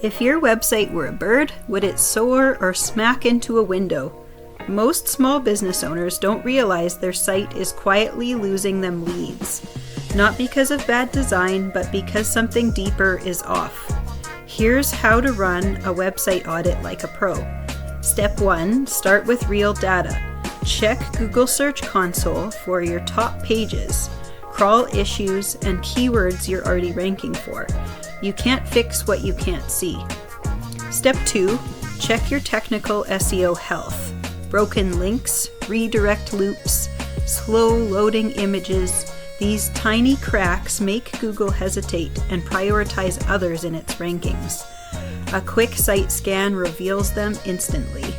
If your website were a bird, would it soar or smack into a window? Most small business owners don't realize their site is quietly losing them leads. Not because of bad design, but because something deeper is off. Here's how to run a website audit like a pro. Step 1, start with real data. Check Google Search Console for your top pages, crawl issues, and keywords you're already ranking for. You can't fix what you can't see. Step 2, check your technical SEO health. Broken links, redirect loops, slow loading images. These tiny cracks make Google hesitate and prioritize others in its rankings. A quick site scan reveals them instantly.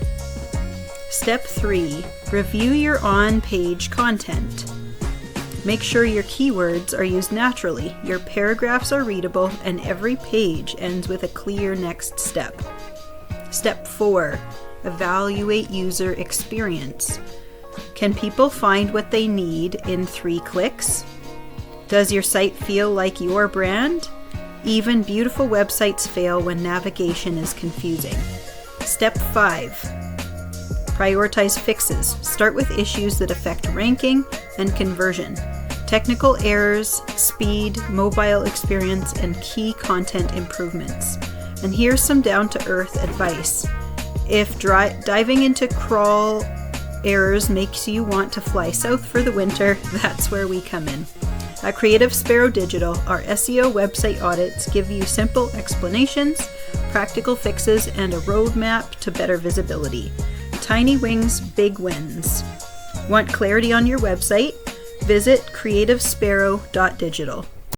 Step 3, review your on-page content. Make sure your keywords are used naturally, your paragraphs are readable, and every page ends with a clear next step. Step 4, evaluate user experience. Can people find what they need in 3 clicks? Does your site feel like your brand? Even beautiful websites fail when navigation is confusing. Step 5, prioritize fixes. Start with issues that affect ranking and conversion. Technical errors, speed, mobile experience, and key content improvements. And here's some down-to-earth advice. If diving into crawl errors makes you want to fly south for the winter, that's where we come in. At Creative Sparrow Digital, our SEO website audits give you simple explanations, practical fixes, and a roadmap to better visibility. Tiny wings, big wins. Want clarity on your website? Visit creativesparrow.digital.